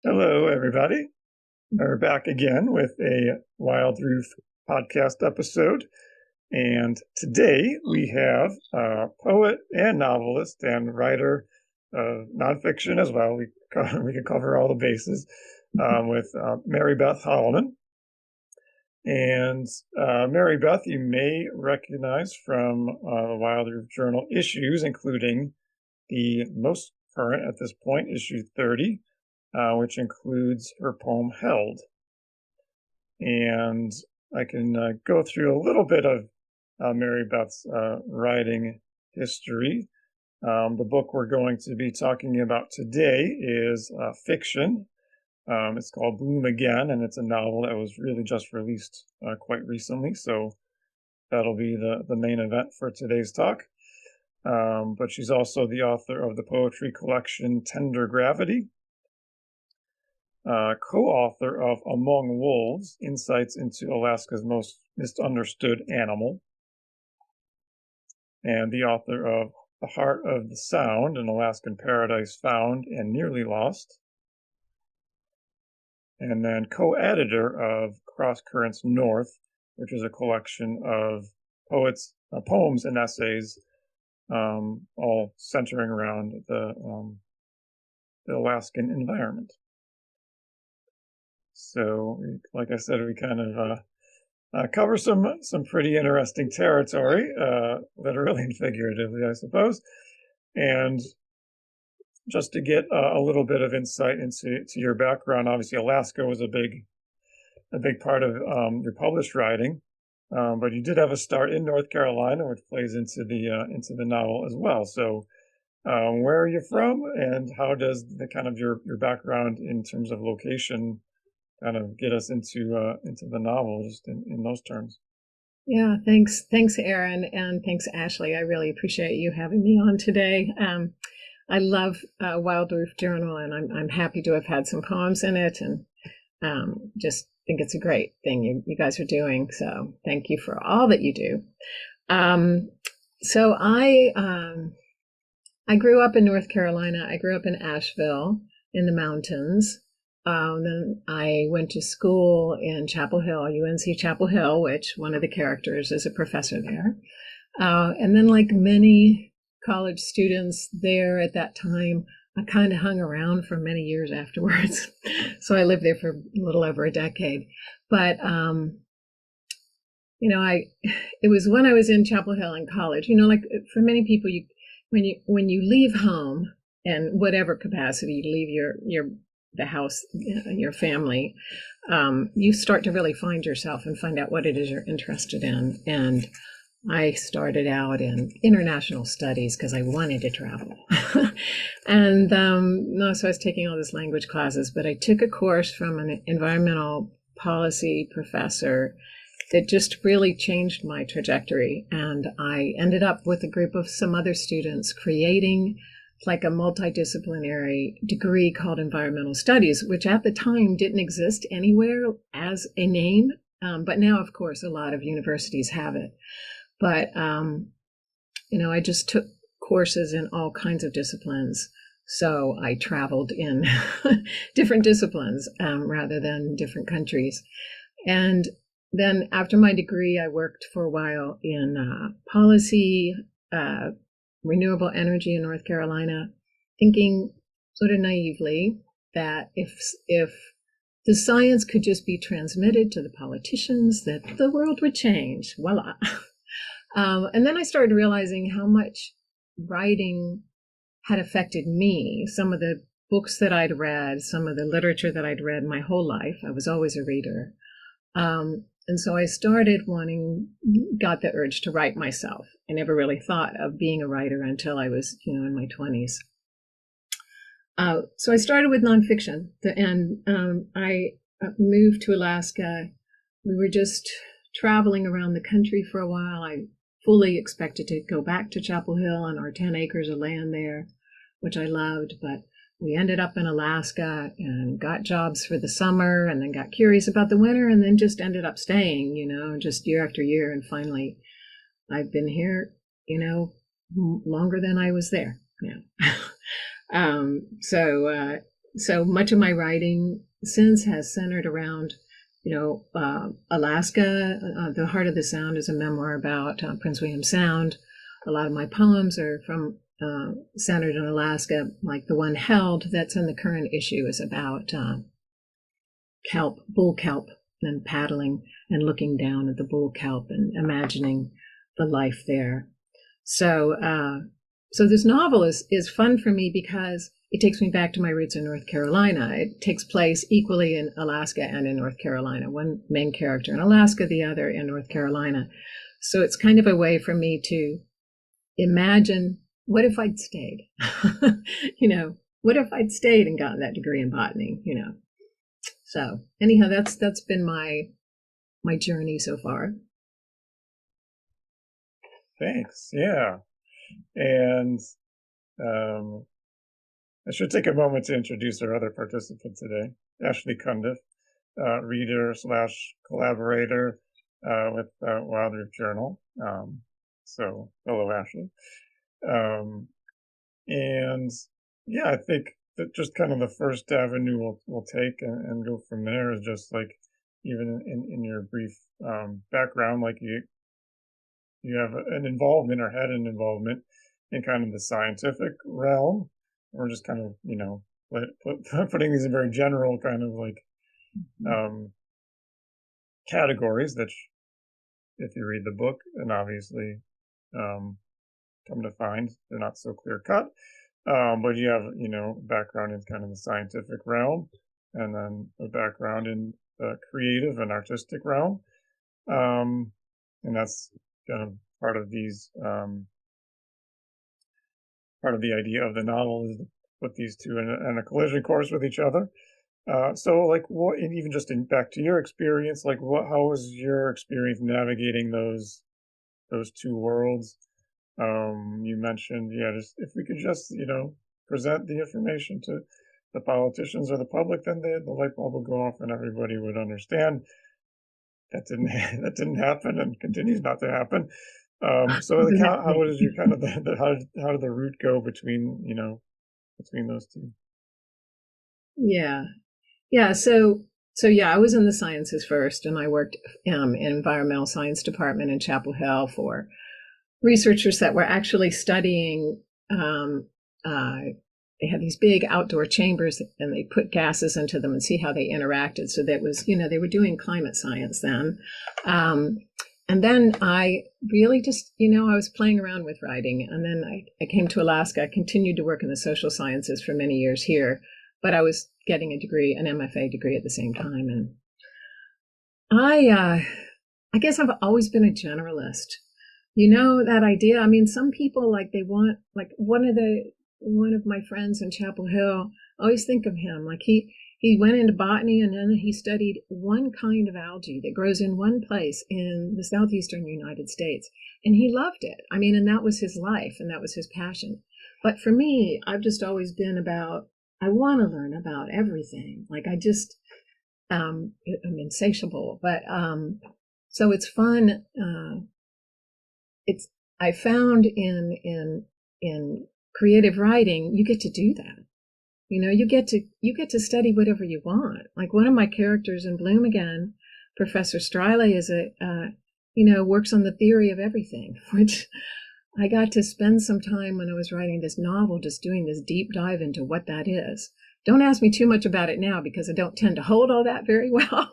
Hello, everybody. We're back again with a Wild Roof podcast episode. And today we have a poet and novelist and writer of nonfiction as well. We can cover all the bases with Marybeth Holleman. And Marybeth, you may recognize from the Wild Roof Journal issues, including the most current at this point, issue 30. Which includes her poem Held. And I can go through a little bit of Marybeth's writing history. The book we're going to be talking about today is fiction. It's called Bloom Again, and it's a novel that was really just released quite recently. So that'll be the main event for today's talk. But she's also the author of the poetry collection Tender Gravity, co-author of Among Wolves, Insights into Alaska's Most Misunderstood Animal, and the author of The Heart of the Sound, An Alaskan Paradise Found and Nearly Lost, and then co-editor of Cross Currents North, which is a collection of poems and essays, all centering around the Alaskan environment. So, like I said, we kind of cover some pretty interesting territory, literally and figuratively, I suppose. And just to get a little bit of insight into your background, obviously Alaska was a big part of your published writing, but you did have a start in North Carolina, which plays into the novel as well. So, where are you from, and how does the kind of your background in terms of location kind of get us into the novel, just in those terms? Yeah, thanks, Aaron, and thanks, Ashley. I really appreciate you having me on today. I love Wild Roof Journal, and I'm happy to have had some poems in it, and just think it's a great thing you guys are doing. So thank you for all that you do. So I grew up in North Carolina. I grew up in Asheville in the mountains. Then I went to school in Chapel Hill, UNC Chapel Hill, which one of the characters is a professor there. And then, like many college students there at that time, I kind of hung around for many years afterwards. So I lived there for a little over a decade. But, it was when I was in Chapel Hill in college, like for many people, when you leave home in whatever capacity, you leave the house, your family, you start to really find yourself and find out what it is you're interested in. And I started out in international studies because I wanted to travel. And so I was taking all these language classes, but I took a course from an environmental policy professor that just really changed my trajectory. And I ended up with a group of some other students creating like a multidisciplinary degree called environmental studies, which at the time didn't exist anywhere as a name. But now, of course, a lot of universities have it. But, I just took courses in all kinds of disciplines. So I traveled in different disciplines rather than different countries. And then after my degree, I worked for a while in policy, renewable energy in North Carolina, thinking sort of naively that if the science could just be transmitted to the politicians, that the world would change. Voila. And then I started realizing how much writing had affected me. Some of the books that I'd read, some of the literature that I'd read my whole life. I was always a reader. And so I got the urge to write myself. I never really thought of being a writer until I was, in my 20s. So I started with nonfiction, and I moved to Alaska. We were just traveling around the country for a while. I fully expected to go back to Chapel Hill on our 10 acres of land there, which I loved, but we ended up in Alaska and got jobs for the summer, and then got curious about the winter, and then just ended up staying, just year after year. And finally, I've been here, longer than I was there now. So So much of my writing since has centered around, Alaska. The Heart of the Sound is a memoir about Prince William Sound. A lot of my poems are from centered in Alaska, like the one Held that's in the current issue is about kelp, bull kelp, and paddling and looking down at the bull kelp and imagining the life there. So, so this novel is fun for me because it takes me back to my roots in North Carolina. It takes place equally in Alaska and in North Carolina. One main character in Alaska, the other in North Carolina. So it's kind of a way for me to imagine, what if I'd stayed? What if I'd stayed and gotten that degree in botany? So anyhow, that's been my journey so far. Thanks. Yeah. And I should take a moment to introduce our other participant today, Ashley Cundiff, reader / collaborator with Wildlife Journal. So hello, Ashley. And yeah, I think that just kind of the first avenue we'll take and go from there is just like, even in your brief background, like you have an involvement or had an involvement in kind of the scientific realm, or just kind of, putting these in very general kind of like categories that if you read the book, and obviously come to find they're not so clear cut, but you have, background in kind of the scientific realm, and then a background in the creative and artistic realm, and that's kind of part of these part of the idea of the novel is to put these two in a collision course with each other. So like what, and even just back to your experience, like how was your experience navigating those two worlds? You mentioned, just if we could just, present the information to the politicians or the public, then the light bulb would go off and everybody would understand. That didn't happen and continues not to happen. So like how does your kind of how did the route go between those two? Yeah. So yeah, I was in the sciences first, and I worked in environmental science department in Chapel Hill for researchers that were actually studying. They had these big outdoor chambers, and they put gases into them and see how they interacted. So that was, they were doing climate science then. And then I really just, I was playing around with writing. And then I came to Alaska. I continued to work in the social sciences for many years here, but I was getting a degree, an MFA degree at the same time. And I guess I've always been a generalist. That idea. I mean, some people they want, like one of my friends in Chapel Hill, I always think of him, like he went into botany, and then he studied one kind of algae that grows in one place in the southeastern United States. And he loved it. I mean, and that was his life, and that was his passion. But for me, I've just always been about, I want to learn about everything. Like I'm insatiable, but so it's fun. I found in creative writing, you get to do that. You get to study whatever you want. Like one of my characters in Bloom Again, Professor Striley, is works on the theory of everything, which I got to spend some time when I was writing this novel, just doing this deep dive into what that is. Don't ask me too much about it now because I don't tend to hold all that very well,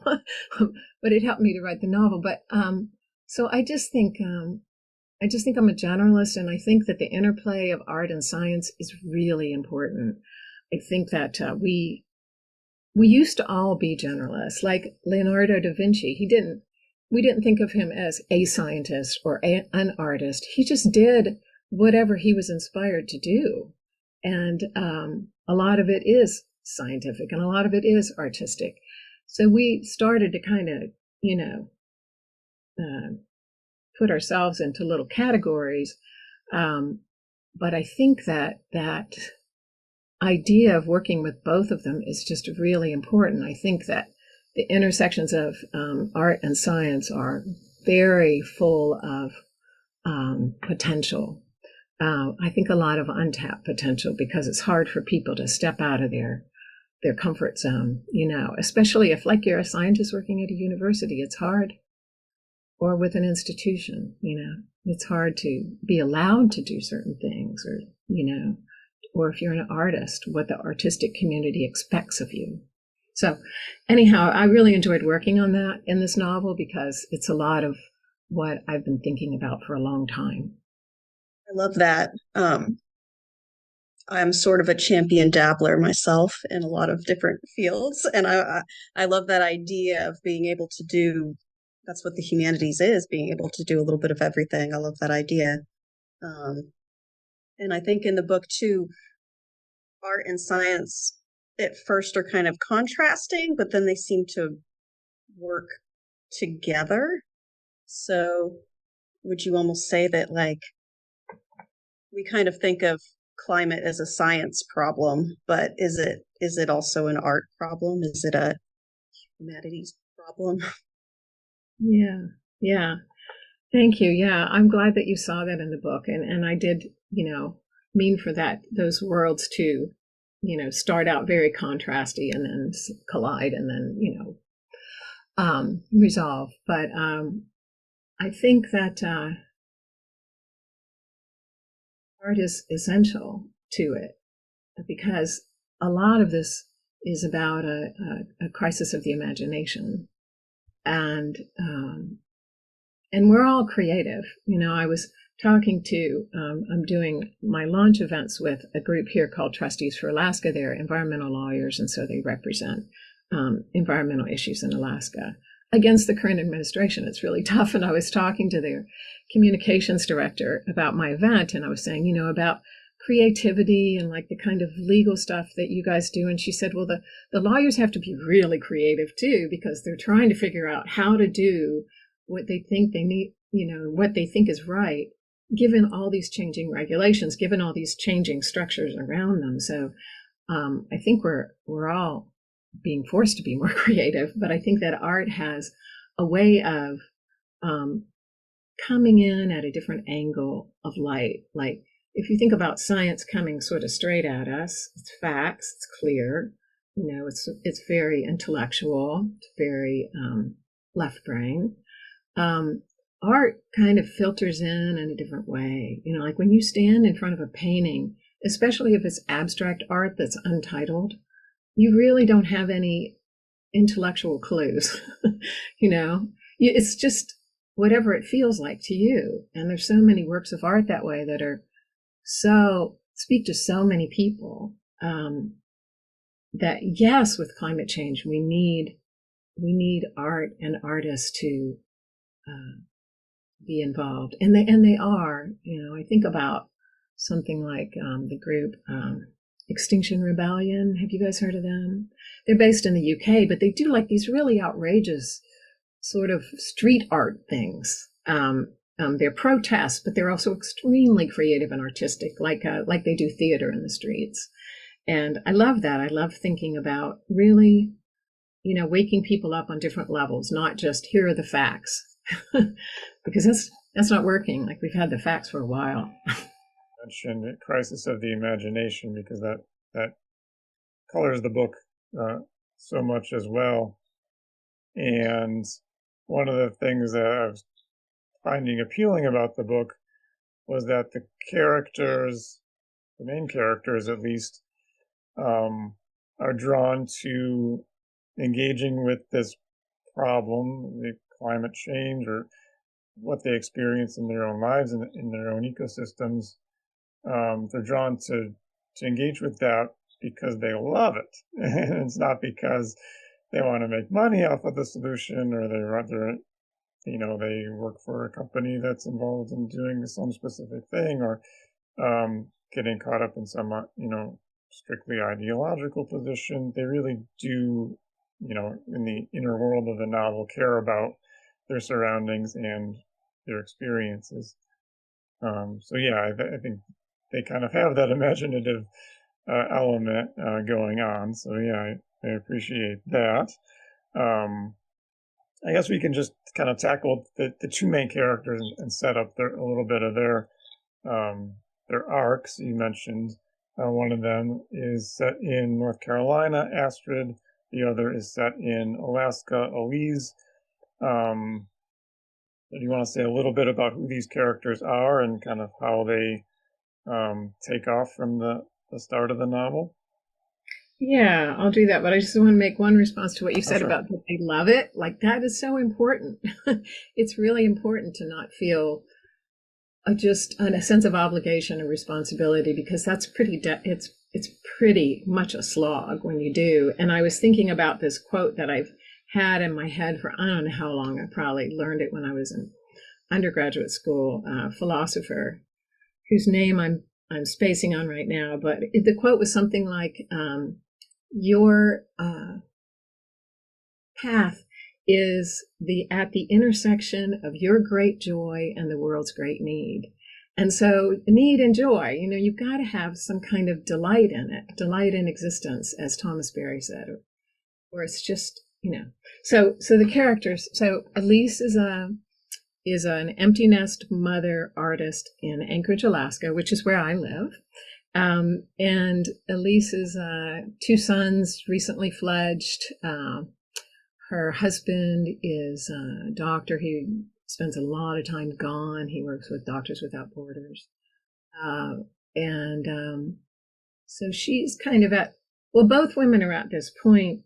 but it helped me to write the novel. But so I just think I'm a generalist, and I think that the interplay of art and science is really important. I think that we used to all be generalists, like Leonardo da Vinci. We didn't think of him as a scientist or an artist. He just did whatever he was inspired to do. And a lot of it is scientific and a lot of it is artistic. So we started to kind of, put ourselves into little categories. But I think that idea of working with both of them is just really important. I think that the intersections of art and science are very full of potential. I think a lot of untapped potential, because it's hard for people to step out of their their comfort zone, especially if, like, you're a scientist working at a university. It's hard, or with an institution, it's hard to be allowed to do certain things, or if you're an artist, what the artistic community expects of you. So anyhow, I really enjoyed working on that in this novel because it's a lot of what I've been thinking about for a long time. I love that. I'm sort of a champion dabbler myself in a lot of different fields, and I love that idea of being able to do. That's what the humanities is, being able to do a little bit of everything. I love that idea. And I think in the book too, art and science at first are kind of contrasting, but then they seem to work together. So would you almost say that, like, we kind of think of climate as a science problem, but is it also an art problem? Is it a humanities problem? Yeah. Thank you. Yeah, I'm glad that you saw that in the book, and I did, mean for those worlds to, start out very contrasty and then collide and then, resolve. But I think that art is essential to it because a lot of this is about a crisis of the imagination, and we're all creative. I was talking to, I'm doing my launch events with a group here called Trustees for Alaska. They're environmental lawyers, and so they represent environmental issues in Alaska against the current administration. It's really tough. And I was talking to their communications director about my event, and I was saying, about creativity and like the kind of legal stuff that you guys do. And she said, well, the lawyers have to be really creative too, because they're trying to figure out how to do what they think they need, what they think is right, given all these changing regulations, given all these changing structures around them. So I think we're all being forced to be more creative, but I think that art has a way of coming in at a different angle of light. Like, if you think about science coming sort of straight at us, it's facts, it's clear, it's very intellectual, it's very left brain. Art kind of filters in a different way. Like when you stand in front of a painting, especially if it's abstract art that's untitled, you really don't have any intellectual clues. It's just whatever it feels like to you. And there's so many works of art that way that are speak to so many people, that yes, with climate change, we need art and artists to be involved, and they are. I think about something like the group Extinction Rebellion. Have you guys heard of them? They're based in the UK, but they do like these really outrageous sort of street art things. They're protests, but they're also extremely creative and artistic, like they do theater in the streets. And I love that. I love thinking about really, waking people up on different levels, not just here are the facts, because that's not working. Like, we've had the facts for a while. Mentioned crisis of the imagination, because that colors the book so much as well. And one of the things that I was finding appealing about the book was that the main characters at least, are drawn to engaging with this problem, the climate change, or what they experience in their own lives and in their own ecosystems. They're drawn to engage with that because they love it. And it's not because they want to make money off of the solution, or they work for a company that's involved in doing some specific thing, or getting caught up in some strictly ideological position. They really do, in the inner world of the novel, care about their surroundings and their experiences. So yeah, I think they kind of have that imaginative element going on. So yeah, I appreciate that. I guess we can just kind of tackle the two main characters and set up a little bit of their arcs. You mentioned One of them is set in North Carolina, Astrid. The other is set in Alaska, Elise. Do you want to say a little bit about who these characters are and kind of how they take off from the start of the novel? Yeah, I'll do that. But I just want to make one response to what you said sure. about that they love it. Like, that is so important. It's really important to not feel just a sense of obligation and responsibility, because that's it's pretty much a slog when you do. And I was thinking about this quote that I've had in my head for I don't know how long. I probably learned it when I was in undergraduate school, philosopher whose name I'm spacing on right now, but the quote was something like, "Your path is at the intersection of your great joy and the world's great need." And so, need and joy, you've got to have some kind of delight in it, delight in existence, as Thomas Berry said, or it's just, So the characters. So Elise is an empty nest mother artist in Anchorage, Alaska, which is where I live. And Elise's two sons, recently fledged. Her husband is a doctor. He spends a lot of time gone. He works with Doctors Without Borders. So she's kind of both women are at this point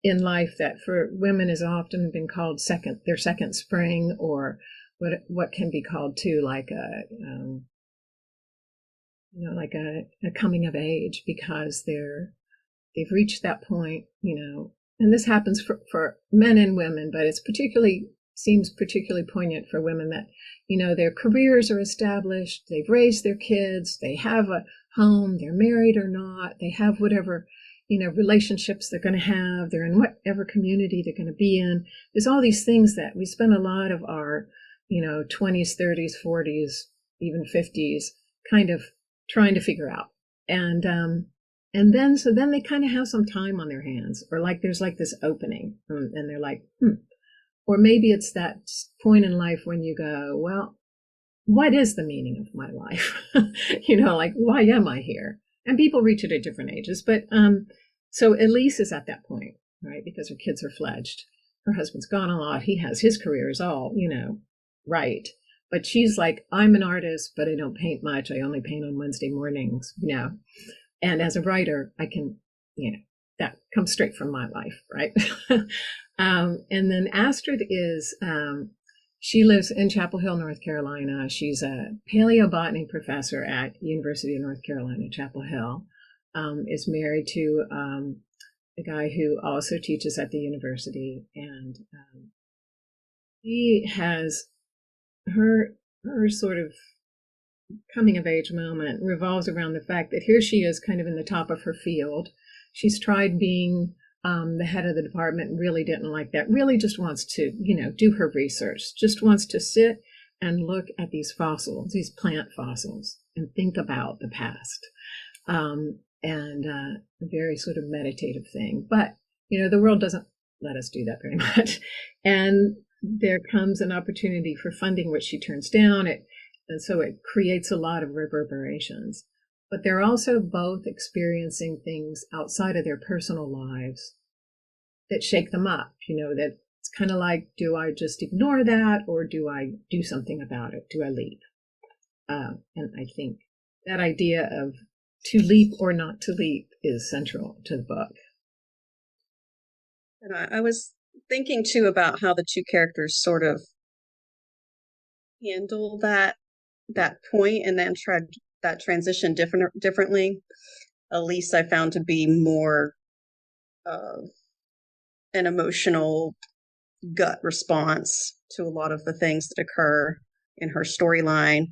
in life that for women has often been called their second spring, or what can be called too like a coming of age, because they've reached that point, and this happens for men and women, but seems particularly poignant for women that, their careers are established, they've raised their kids, they have a home, they're married or not, they have whatever, relationships they're going to have, they're in whatever community they're going to be in. There's all these things that we spend a lot of our, 20s, 30s, 40s, even 50s kind of trying to figure out. And then they kind of have some time on their hands, or like there's like this opening, and they're like, or maybe it's that point in life when you go, well, what is the meaning of my life? Like, why am I here? And people reach it at different ages. But so Elise is at that point, right? Because her kids are fledged. Her husband's gone a lot. He has his career is all, right. But she's like, I'm an artist, but I don't paint much. I only paint on Wednesday mornings, And as a writer, I can, that comes straight from my life, right? And then Astrid is, she lives in Chapel Hill, North Carolina. She's a paleobotany professor at University of North Carolina, Chapel Hill. Is married to a guy who also teaches at the university, and he has her sort of coming of age moment revolves around the fact that here she is kind of in the top of her field. She's tried being the head of the department, really didn't like that, really just wants to, do her research, just wants to sit and look at these fossils, these plant fossils, and think about the past. And a very sort of meditative thing. But, the world doesn't let us do that very much. And there comes an opportunity for funding, which she turns down. And so it creates a lot of reverberations. But they're also both experiencing things outside of their personal lives that shake them up, that it's kind of like, do I just ignore that, or do I do something about it? Do I leave? And I think that idea of to leap or not to leap is central to the book. And I was thinking too about how the two characters sort of handle that point and then that transition differently. Elise I found to be more an emotional gut response to a lot of the things that occur in her storyline,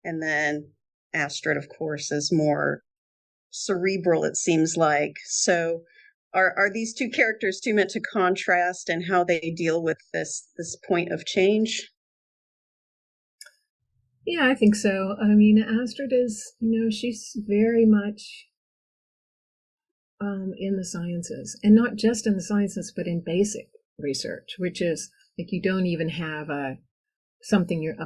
and then Astrid, of course, is more cerebral, it seems like. So are these two characters too meant to contrast in how they deal with this point of change? Yeah, I think so. I mean, Astrid is, she's very much in the sciences, and not just in the sciences, but in basic research, which is like you don't even have a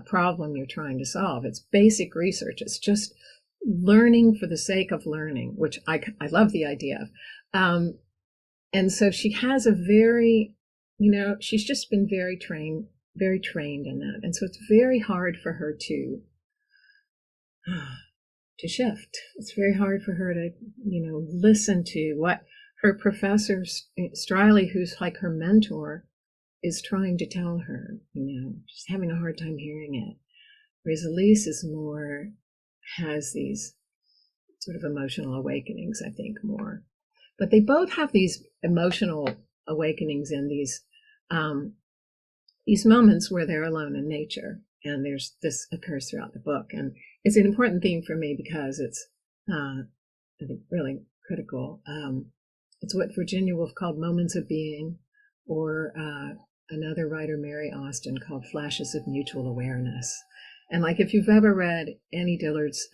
problem you're trying to solve. It's basic research. It's just learning for the sake of learning, which I love the idea of. And so she has a very, she's just been very trained in that. And so it's very hard for her to shift. It's very hard for her to, listen to what her professor, Striley, who's like her mentor, is trying to tell her. She's having a hard time hearing it. Whereas Elise has these sort of emotional awakenings, I think, more. But they both have these emotional awakenings in these moments where they're alone in nature. And this occurs throughout the book. And it's an important theme for me because it's, I think, really critical. It's what Virginia Woolf called moments of being, or another writer, Mary Austin, called flashes of mutual awareness. And like if you've ever read Annie Dillard's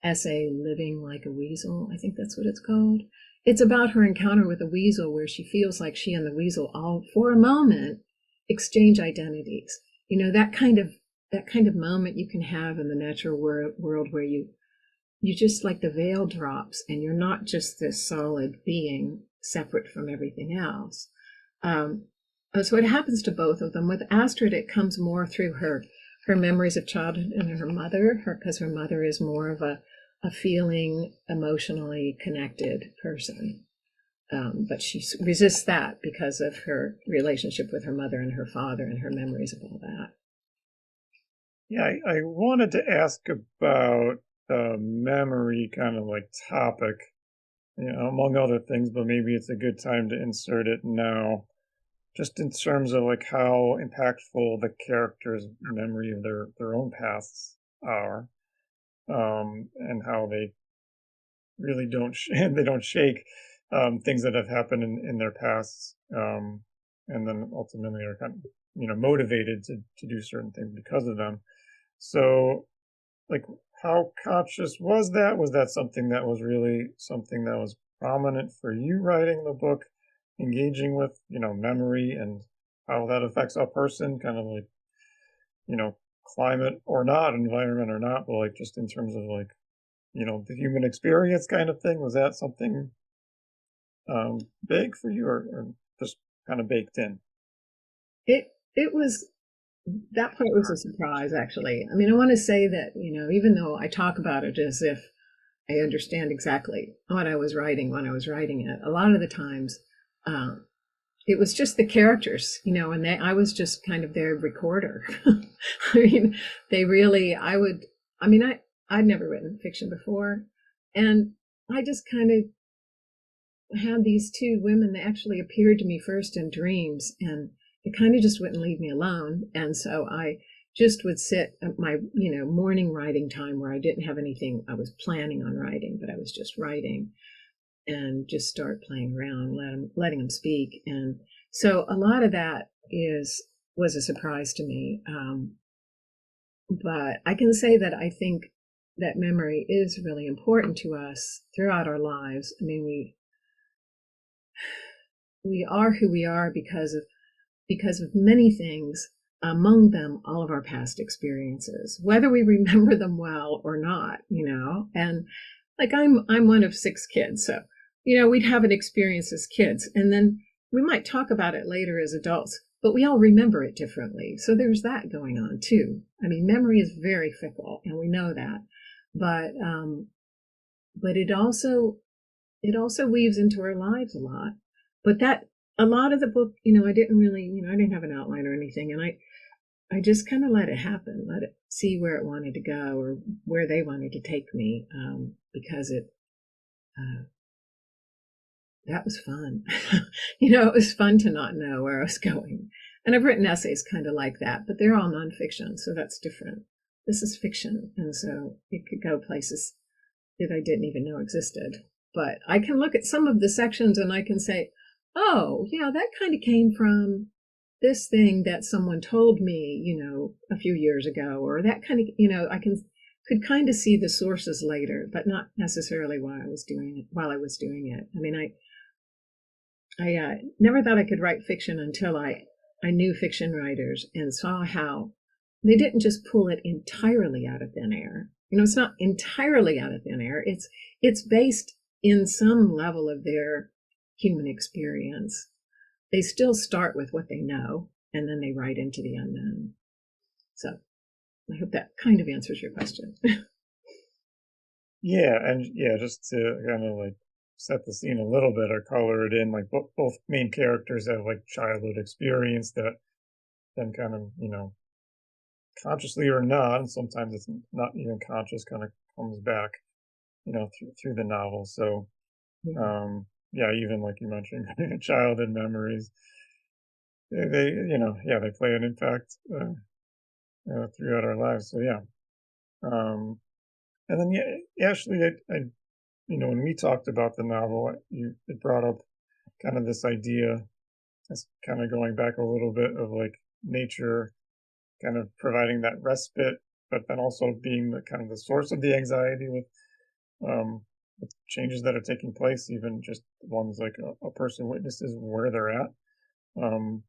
essay, Living Like a Weasel, I think that's what it's called. It's about her encounter with a weasel where she feels like she and the weasel all, for a moment, exchange identities. That kind of moment you can have in the natural world where you just, like, the veil drops and you're not just this solid being separate from everything else. So it happens to both of them. With Astrid, it comes more through her memories of childhood and her mother, because her mother is more of a feeling, emotionally connected person. But she resists that because of her relationship with her mother and her father and her memories of all that. Yeah, I wanted to ask about the memory kind of like topic, among other things, but maybe it's a good time to insert it now, just in terms of like how impactful the characters' memory of their own pasts are, and how they really don't shake things that have happened in their pasts, and then ultimately are kind of motivated to do certain things because of them. So, like, how conscious was that? Was that something that was prominent for you writing the book, engaging with memory and how that affects a person, kind of like climate or not, environment or not, but like just in terms of like the human experience kind of thing? Was that something big for you, or just kind of baked in? It was, that part was a surprise, actually. I mean, I want to say that, even though I talk about it as if I understand exactly what I was writing when I was writing it, a lot of the times it was just the characters, and I was just kind of their recorder. I mean, I'd never written fiction before, and I just kind of had these two women that actually appeared to me first in dreams, and it kind of just wouldn't leave me alone. And so I just would sit at my, morning writing time where I didn't have anything I was planning on writing, but I was just writing, and just start playing around, letting them speak. And so a lot of that was a surprise to me. But I can say that I think that memory is really important to us throughout our lives. I mean, we are who we are because of many things, among them all of our past experiences, whether we remember them well or not, and like I'm one of 6 kids, so we'd have an experience as kids, and then we might talk about it later as adults, but we all remember it differently. So there's that going on too. I mean, memory is very fickle, and we know that, but it also weaves into our lives a lot. But that, a lot of the book, I didn't have an outline or anything, and I just kind of let it happen, let it see where it wanted to go or where they wanted to take me, because that was fun. It was fun to not know where I was going. And I've written essays kind of like that, but they're all nonfiction, so that's different. This is fiction, and so it could go places that I didn't even know existed. But I can look at some of the sections and I can say, oh, yeah, that kind of came from this thing that someone told me, a few years ago, or that kind of, I could kind of see the sources later, but not necessarily while I was doing it. I mean, I never thought I could write fiction until I knew fiction writers and saw how they didn't just pull it entirely out of thin air. It's not entirely out of thin air. It's based in some level of their human experience. They still start with what they know, and then they write into the unknown. So I hope that kind of answers your question. Yeah, and yeah, just to kind of like set the scene a little bit or color it in, like both main characters have like childhood experience that then kind of, consciously or not, and sometimes it's not even conscious, kind of comes back, through the novel. So, yeah, even like you mentioned, childhood memories, they play an impact throughout our lives. So yeah, and then yeah, actually, when we talked about the novel, it brought up kind of this idea, it's kind of going back a little bit of like nature kind of providing that respite, but then also being the kind of the source of the anxiety with changes that are taking place, even just ones like a person witnesses where they're at. Um,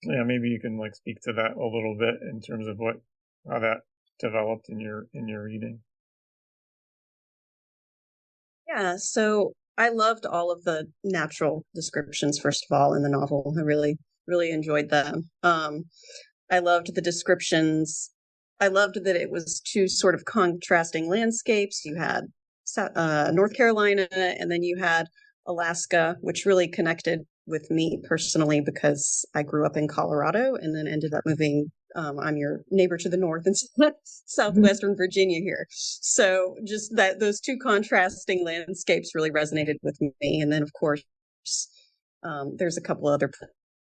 yeah, maybe you can like speak to that a little bit in terms of how that developed in your reading. Yeah, so I loved all of the natural descriptions, first of all, in the novel. I really, really enjoyed them. I loved the descriptions. I loved that it was two sort of contrasting landscapes. You had North Carolina, and then you had Alaska, which really connected with me personally because I grew up in Colorado and then ended up moving. I'm your neighbor to the north in southwestern Virginia here. So just that those two contrasting landscapes really resonated with me. And then, of course, there's a couple other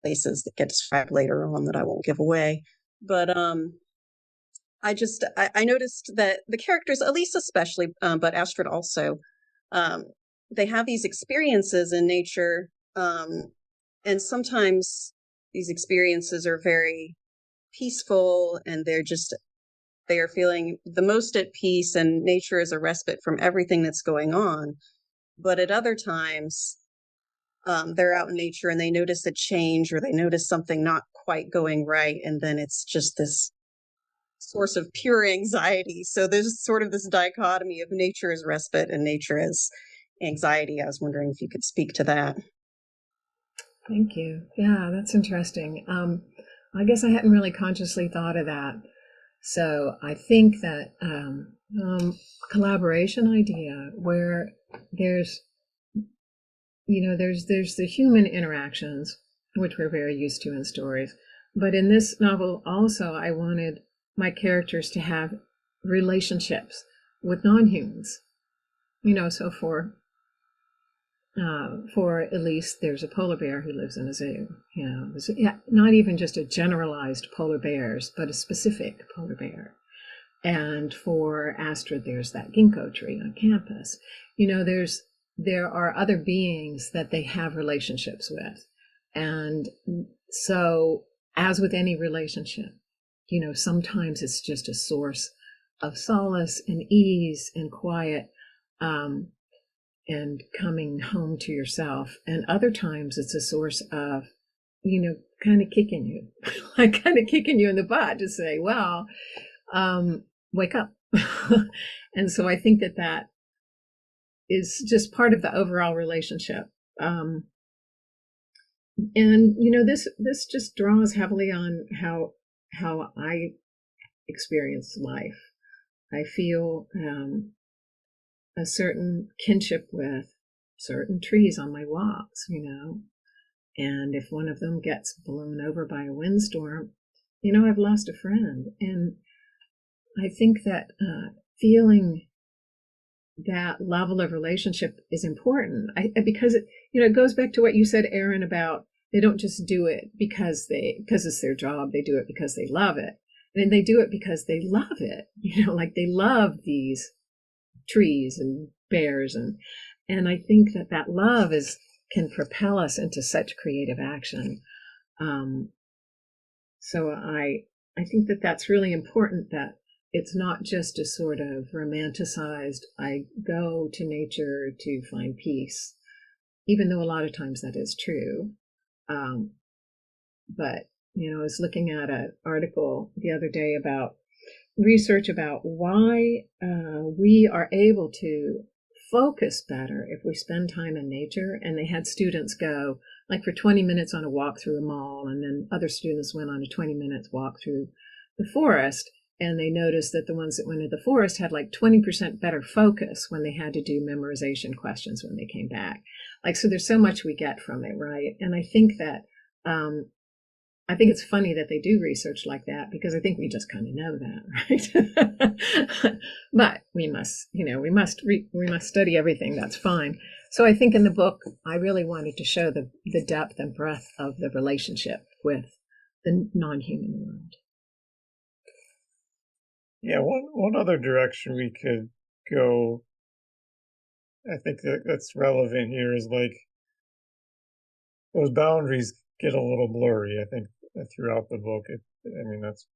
places that get described later on that I won't give away. But I noticed that the characters, Elise especially, but Astrid also, um, they have these experiences in nature, and sometimes these experiences are very peaceful, and they are feeling the most at peace, and nature is a respite from everything that's going on. But at other times, they're out in nature and they notice a change or they notice something not quite going right, and then it's just this source of pure anxiety. So there's sort of this dichotomy of nature as respite and nature as anxiety. I was wondering if you could speak to that. Thank you. Yeah, that's interesting. I guess I hadn't really consciously thought of that. So I think that collaboration idea where there's there's the human interactions, which we're very used to in stories, but in this novel also I wanted my characters to have relationships with non-humans. So for Elise, there's a polar bear who lives in a zoo. Not even just a generalized polar bears, but a specific polar bear. And for Astrid, there's that ginkgo tree on campus. There are other beings that they have relationships with, and so as with any relationship, sometimes it's just a source of solace and ease and quiet. And coming home to yourself. And other times it's a source of, kind of kicking you, like kind of kicking you in the butt to say, well, wake up. And so I think that is just part of the overall relationship. And, this just draws heavily on how I experience life. I feel, a certain kinship with certain trees on my walks, and if one of them gets blown over by a windstorm, I've lost a friend. And I think that feeling that level of relationship is important. Because it goes back to what you said, Erin, about they don't just do it because it's their job. They do it because they love it, and they do it because they love it. Like they love these trees and bears, and I think that love can propel us into such creative action. So I think that's really important, that it's not just a sort of romanticized, I go to nature to find peace, even though a lot of times that is true. But I was looking at an article the other day about research about why we are able to focus better if we spend time in nature. And they had students go like for 20 minutes on a walk through a mall, and then other students went on a 20 minutes walk through the forest. And they noticed that the ones that went to the forest had like 20% better focus when they had to do memorization questions when they came back. Like, so there's so much we get from it, right? And I think that, I think it's funny that they do research like that, because I think we just kind of know that, right? But we must, we must study everything. That's fine. So I think in the book, I really wanted to show the depth and breadth of the relationship with the non-human world. Yeah, one other direction we could go, I think that's relevant here, is like those boundaries get a little blurry, I think, throughout the book. That's,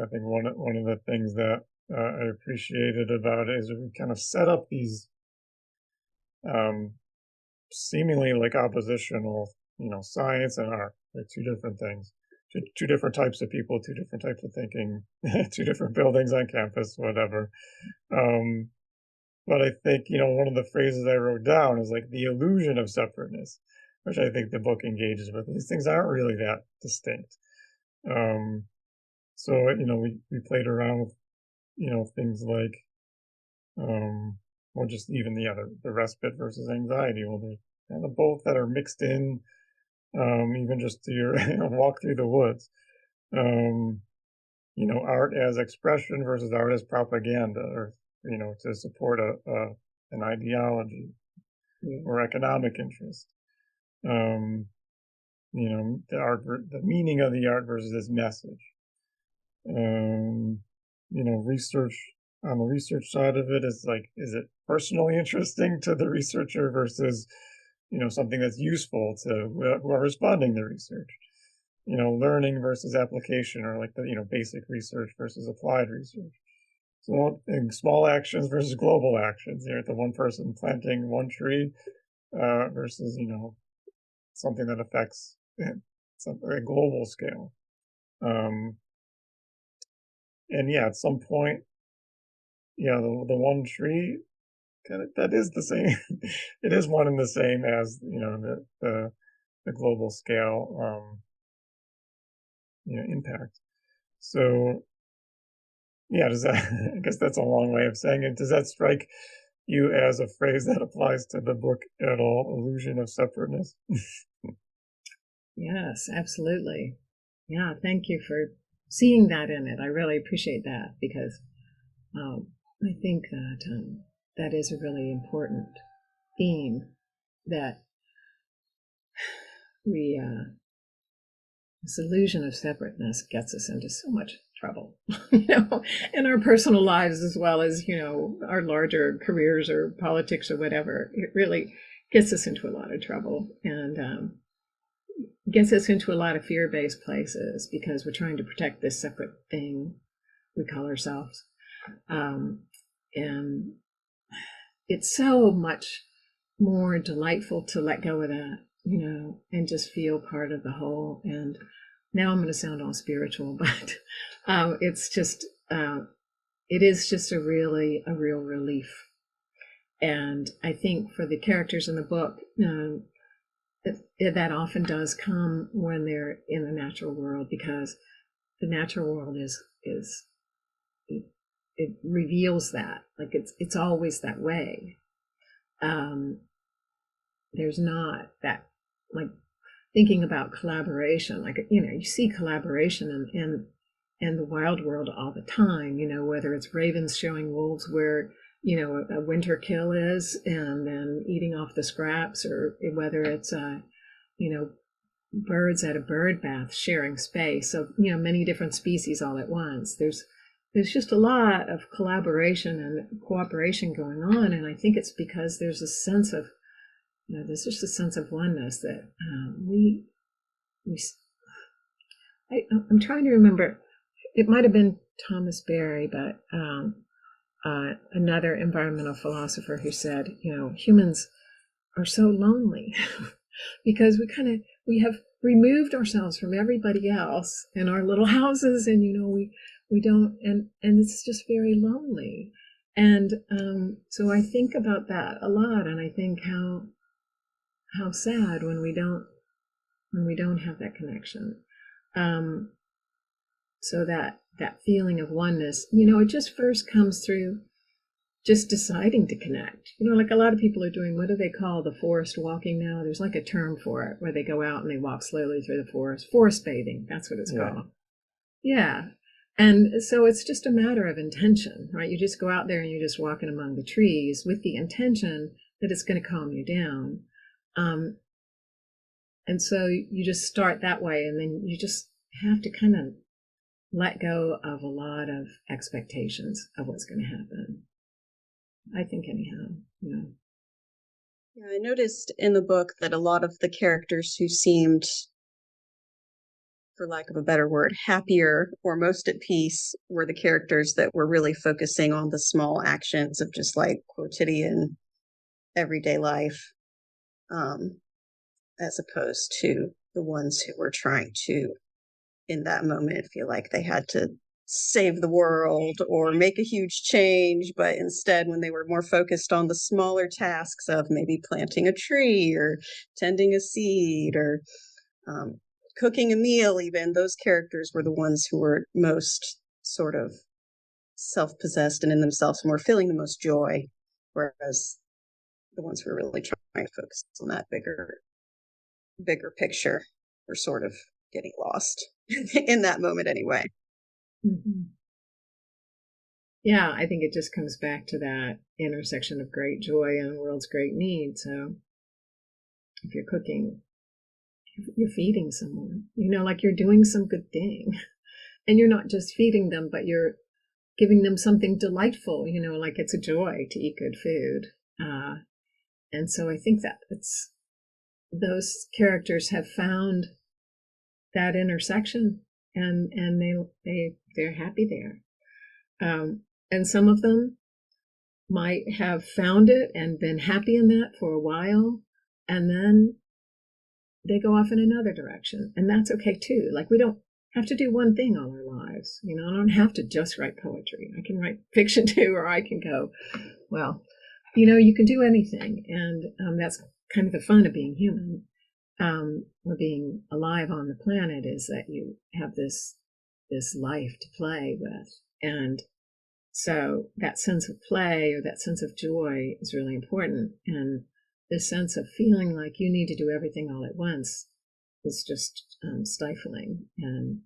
I think, one of the things that I appreciated about it is we kind of set up these seemingly like oppositional, science and art. They're two different things. Two different types of people, two different types of thinking, two different buildings on campus, whatever. But I think, one of the phrases I wrote down is like the illusion of separateness, which I think the book engages with. These things aren't really that distinct. So, we played around with, things like, or just even the respite versus anxiety. Well, they're kind of both that are mixed in. Even just to your walk through the woods, art as expression versus art as propaganda, or to support an ideology or economic interest. The meaning of the art versus its message. Research on the research side of it is like, is it personally interesting to the researcher versus something that's useful to who are responding to research, learning versus application, or like the, basic research versus applied research. So small actions versus global actions, the one person planting one tree versus, something that affects a global scale. And yeah, at some point, the one tree, that is the same. It is one and the same as the global scale impact. So yeah, does that? I guess that's a long way of saying it. Does that strike you as a phrase that applies to the book at all? Illusion of separateness. Yes, absolutely. Yeah, thank you for seeing that in it. I really appreciate that, because I think that that is a really important theme, that this illusion of separateness gets us into so much trouble, in our personal lives, as well as, our larger careers or politics or whatever. It really gets us into a lot of trouble, and gets us into a lot of fear-based places, because we're trying to protect this separate thing we call ourselves. And it's so much more delightful to let go of that, and just feel part of the whole. And now I'm going to sound all spiritual, but it's just, it is just a real relief. And I think for the characters in the book, that often does come when they're in the natural world, because the natural world it reveals that, like it's always that way. There's not that, like, thinking about collaboration, like, you see collaboration in the wild world all the time, whether it's ravens showing wolves where, a winter kill is, and then eating off the scraps, or whether it's, birds at a bird bath sharing space of, many different species all at once. There's just a lot of collaboration and cooperation going on. And I think it's because there's a sense of, there's just a sense of oneness that I'm trying to remember, it might have been Thomas Berry, but another environmental philosopher who said, humans are so lonely because we have removed ourselves from everybody else in our little houses, and we and it's just very lonely. And so I think about that a lot, and I think how sad when we don't have that connection. So that feeling of oneness, it just first comes through just deciding to connect. Like a lot of people are doing, what do they call the forest walking now? There's like a term for it, where they go out and they walk slowly through the forest bathing. That's what it's called. Yeah. And so it's just a matter of intention, right? You just go out there and you're just walking among the trees with the intention that it's going to calm you down. And so you just start that way, and then you just have to kind of let go of a lot of expectations of what's going to happen. I think anyhow, Yeah, I noticed in the book that a lot of the characters who seemed, for lack of a better word, happier or most at peace were the characters that were really focusing on the small actions of just like quotidian everyday life, as opposed to the ones who were trying to, in that moment, feel like they had to save the world or make a huge change. But instead, when they were more focused on the smaller tasks of maybe planting a tree or tending a seed or cooking a meal, even, those characters were the ones who were most sort of self-possessed and in themselves and were feeling the most joy, whereas the ones who were really trying to focus on that bigger picture were sort of getting lost in that moment anyway. Mm-hmm. Yeah, I think it just comes back to that intersection of great joy and the world's great need. So if you're cooking, you're feeding someone, like you're doing some good thing. And you're not just feeding them, but you're giving them something delightful, like it's a joy to eat good food. And so I think that those characters have found that intersection, and they're happy there. And some of them might have found it and been happy in that for a while, and then they go off in another direction, and that's okay too. Like, we don't have to do one thing all our lives. I don't have to just write poetry. I can write fiction too, or I can go, well, you can do anything, and that's kind of the fun of being human, or being alive on the planet, is that you have this life to play with. And so that sense of play, or that sense of joy, is really important. And this sense of feeling like you need to do everything all at once is just stifling. And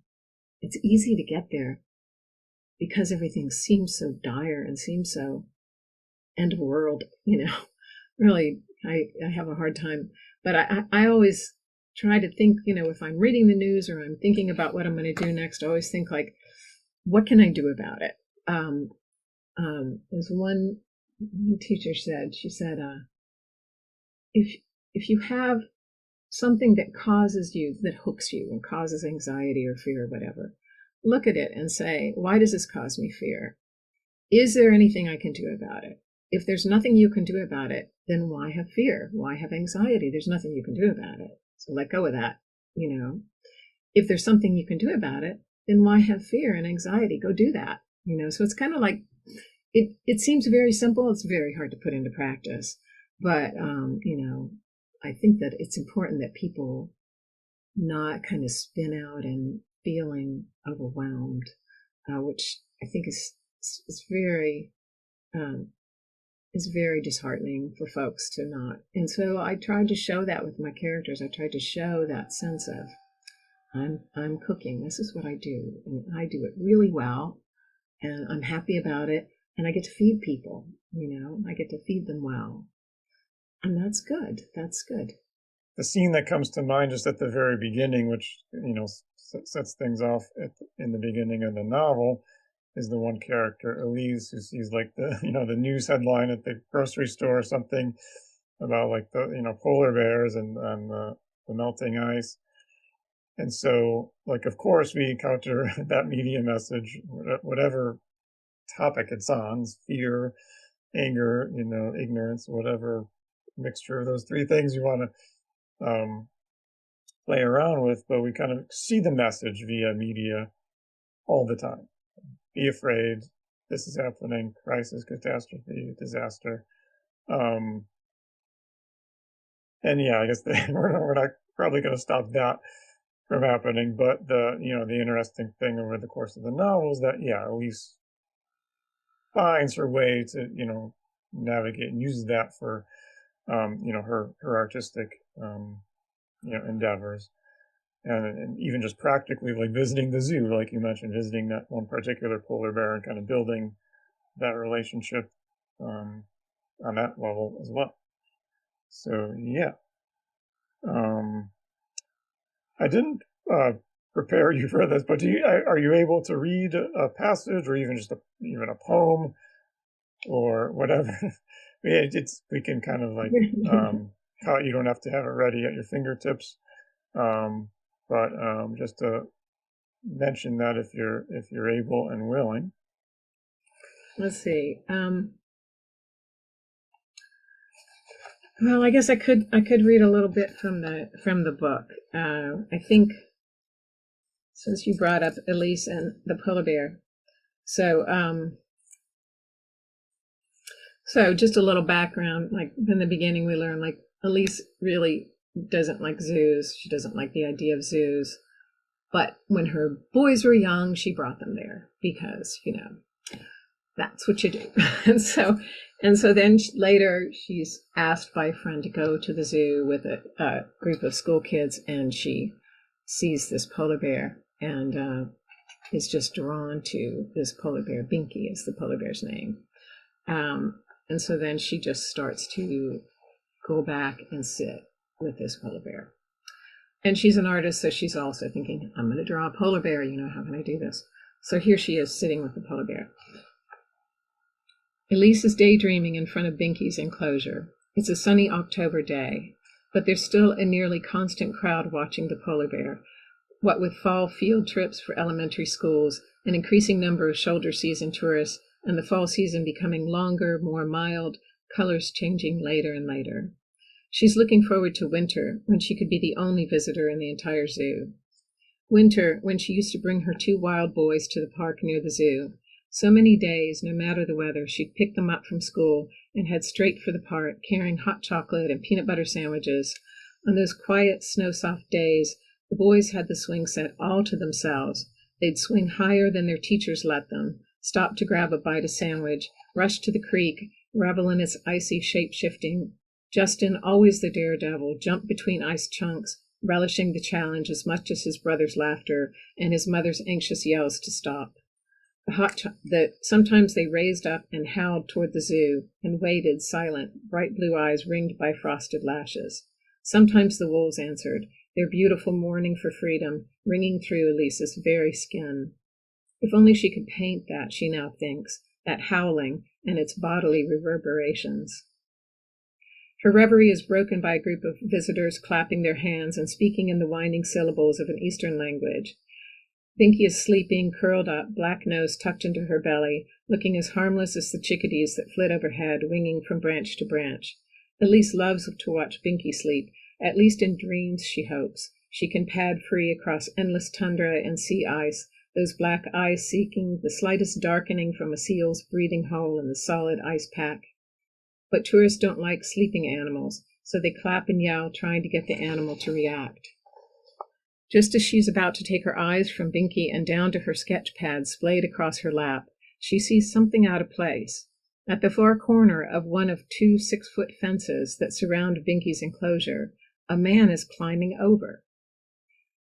it's easy to get there because everything seems so dire and seems so end of world, really. I have a hard time, but I always try to think, if I'm reading the news or I'm thinking about what I'm going to do next, I always think, like, what can I do about it? As one teacher said, she said, if you have something that hooks you and causes anxiety or fear or whatever, look at it and say, why does this cause me fear? Is there anything I can do about it? If there's nothing you can do about it, then why have fear? Why have anxiety? There's nothing you can do about it. So let go of that, If there's something you can do about it, then why have fear and anxiety? Go do that, So it's kind of like, it seems very simple. It's very hard to put into practice. But, I think that it's important that people not kind of spin out and feeling overwhelmed, which I think is very disheartening for folks to not. And so I tried to show that with my characters. I tried to show that sense of, I'm cooking. This is what I do, and I do it really well, and I'm happy about it, and I get to feed people. I get to feed them well, and that's good. That's good. The scene that comes to mind just at the very beginning, which sets things off in the beginning of the novel, is the one character, Elise, who sees like the news headline at the grocery store or something about like the polar bears and the melting ice. And so, like, of course, we encounter that media message, whatever topic it's on, fear, anger, ignorance, whatever mixture of those three things you want to play around with. But we kind of see the message via media all the time. be afraid. This is happening, crisis, catastrophe, disaster. And yeah, I guess we're not probably going to stop that from happening. But the interesting thing over the course of the novel is that, yeah, Elise finds her way to, navigate and uses that for, her artistic, endeavors. And even just practically, like visiting the zoo, like you mentioned, visiting that one particular polar bear and kind of building that relationship on that level as well. So yeah, I didn't prepare you for this, but are you able to read a passage or even just even a poem or whatever? We can kind of like you don't have to have it ready at your fingertips, but just to mention that if you're able and willing. Let's see. Well, I guess I could read a little bit from the book. I think since you brought up Elise and the polar bear, so just a little background. Like in the beginning, we learn like Elise really doesn't like zoos. She doesn't like the idea of zoos. But when her boys were young, she brought them there because that's what you do. And so then later she's asked by a friend to go to the zoo with a group of school kids, and she sees this polar bear and is just drawn to this polar bear. Binky is the polar bear's name. And so then she just starts to go back and sit with this polar bear. And she's an artist, so she's also thinking, I'm going to draw a polar bear, how can I do this? So here she is sitting with the polar bear. Elise is daydreaming in front of Binky's enclosure. It's a sunny October day, but there's still a nearly constant crowd watching the polar bear, what with fall field trips for elementary schools, an increasing number of shoulder season tourists, and the fall season becoming longer, more mild, colors changing later and later. She's looking forward to winter, when she could be the only visitor in the entire zoo. Winter, when she used to bring her 2 wild boys to the park near the zoo. So many days, no matter the weather, she'd pick them up from school and head straight for the park, carrying hot chocolate and peanut butter sandwiches. On those quiet, snow-soft days, the boys had the swing set all to themselves. They'd swing higher than their teachers let them, stop to grab a bite of sandwich, rush to the creek, revel in its icy shape-shifting. Justin, always the daredevil, jumped between ice chunks, relishing the challenge as much as his brother's laughter and his mother's anxious yells to stop. Sometimes they raised up and howled toward the zoo and waited, silent, bright blue eyes ringed by frosted lashes. Sometimes the wolves answered, their beautiful mourning for freedom ringing through Elise's very skin. If only she could paint that, she now thinks, that howling and its bodily reverberations. Her reverie is broken by a group of visitors clapping their hands and speaking in the winding syllables of an Eastern language. Binky is sleeping, curled up, black nose tucked into her belly, looking as harmless as the chickadees that flit overhead, winging from branch to branch. Elise loves to watch Binky sleep, at least in dreams, she hopes. She can pad free across endless tundra and sea ice, those black eyes seeking the slightest darkening from a seal's breathing hole in the solid ice pack. But tourists don't like sleeping animals, so they clap and yell, trying to get the animal to react. Just as she's about to take her eyes from Binky and down to her sketch pad splayed across her lap, she sees something out of place. At the far corner of one of 2 6-foot fences that surround Binky's enclosure, a man is climbing over.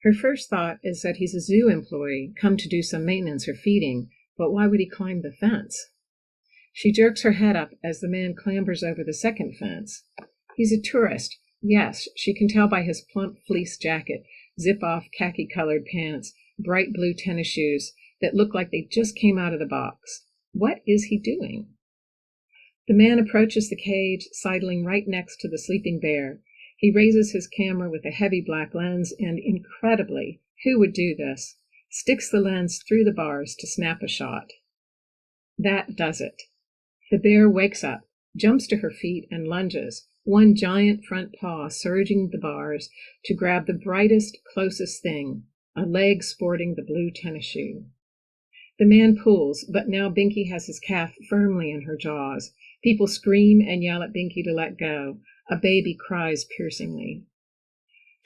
Her first thought is that he's a zoo employee, come to do some maintenance or feeding, but why would he climb the fence? She jerks her head up as the man clambers over the second fence. He's a tourist. Yes, she can tell by his plump fleece jacket, zip-off khaki-colored pants, bright blue tennis shoes that look like they just came out of the box. What is he doing? The man approaches the cage, sidling right next to the sleeping bear. He raises his camera with a heavy black lens and, incredibly, who would do this, sticks the lens through the bars to snap a shot. That does it. The bear wakes up, jumps to her feet, and lunges, one giant front paw surging the bars to grab the brightest, closest thing, a leg sporting the blue tennis shoe. The man pulls, but now Binky has his calf firmly in her jaws. People scream and yell at Binky to let go. A baby cries piercingly.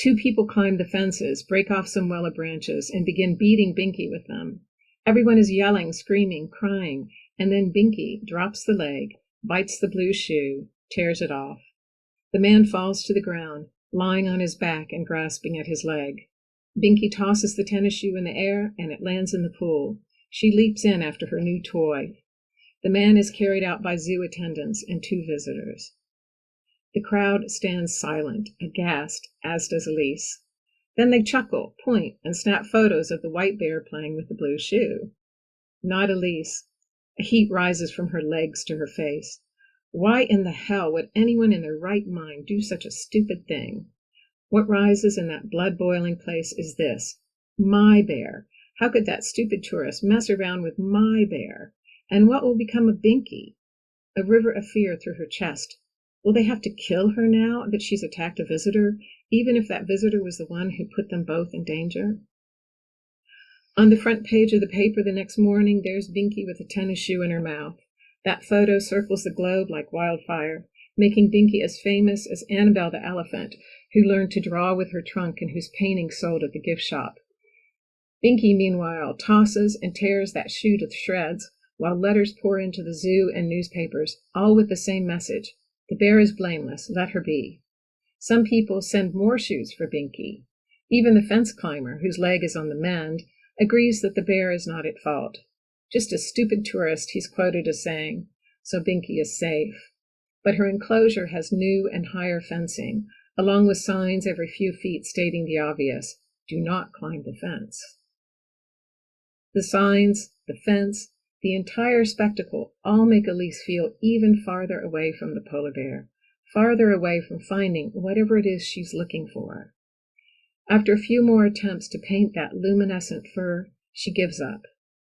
Two people climb the fences, break off some willow branches, and begin beating Binky with them. Everyone is yelling, screaming, crying, and then Binky drops the leg, bites the blue shoe, tears it off. The man falls to the ground, lying on his back and grasping at his leg. Binky tosses the tennis shoe in the air, and it lands in the pool. She leaps in after her new toy. The man is carried out by zoo attendants and two visitors. The crowd stands silent, aghast, as does Elise. Then they chuckle, point, and snap photos of the white bear playing with the blue shoe. Not Elise. A heat rises from her legs to her face. Why in the hell would anyone in their right mind do such a stupid thing? What rises in that blood-boiling place is this. My bear. How could that stupid tourist mess around with my bear? And what will become of Binky? A river of fear through her chest. Will they have to kill her now that she's attacked a visitor, even if that visitor was the one who put them both in danger? On the front page of the paper the next morning, there's Binky with a tennis shoe in her mouth. That photo circles the globe like wildfire, making Binky as famous as Annabelle the elephant, who learned to draw with her trunk and whose paintings sold at the gift shop. Binky, meanwhile, tosses and tears that shoe to shreds, while letters pour into the zoo and newspapers, all with the same message. The bear is blameless, let her be. Some people send more shoes for Binky. Even the fence climber, whose leg is on the mend, agrees that the bear is not at fault. Just a stupid tourist, he's quoted as saying, so Binky is safe. But her enclosure has new and higher fencing, along with signs every few feet stating the obvious, do not climb the fence. The signs, the fence, the entire spectacle all make Elise feel even farther away from the polar bear, farther away from finding whatever it is she's looking for. After a few more attempts to paint that luminescent fur, she gives up.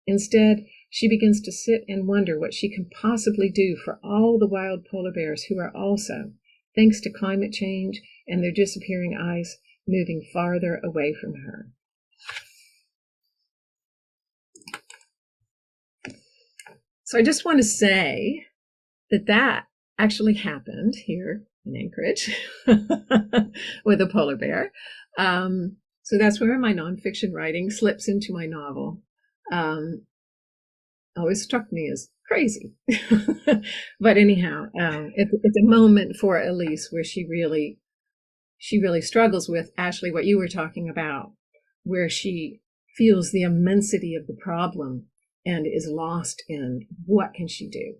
Instead, she begins to sit and wonder what she can possibly do for all the wild polar bears who are also, thanks to climate change and their disappearing ice, moving farther away from her. So I just want to say that actually happened here in Anchorage with a polar bear. So that's where my nonfiction writing slips into my novel. Always struck me as crazy. But anyhow, it's a moment for Elise where she really struggles with, Ashley, what you were talking about, where she feels the immensity of the problem and is lost in what can she do.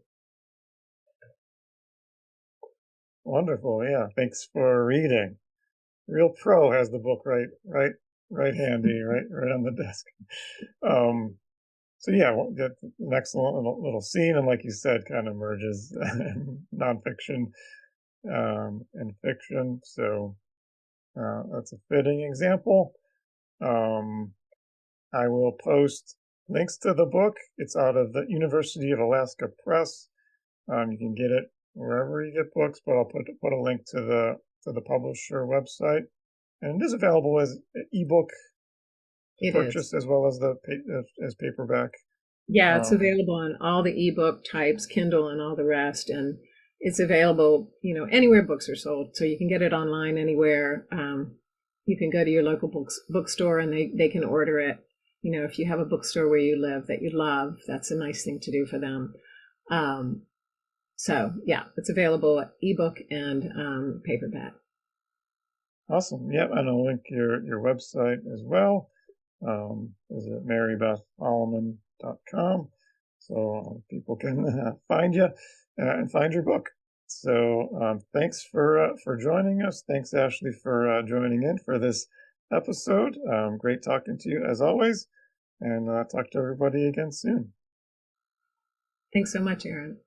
Wonderful. Yeah. Thanks for reading. Real Pro has the book right handy, right on the desk. So yeah, we'll get an excellent little scene, and like you said, kind of merges nonfiction and fiction. So that's a fitting example. I will post links to the book. It's out of the University of Alaska Press. You can get it wherever you get books, but I'll put a link to the publisher website, and it is available as ebook purchase as well as as paperback. Yeah, it's available on all the ebook types, Kindle and all the rest, and it's available, anywhere books are sold. So you can get it online anywhere. You can go to your local bookstore and they can order it. If you have a bookstore where you live that you love, that's a nice thing to do for them. So yeah, it's available ebook and paperback. Awesome. Yep, and I'll link your website as well. Is it marybethholleman.com, so people can find you and find your book. So thanks for joining us. Thanks, Ashley, for joining in for this episode. Great talking to you as always, and talk to everybody again soon. Thanks so much, Aaron.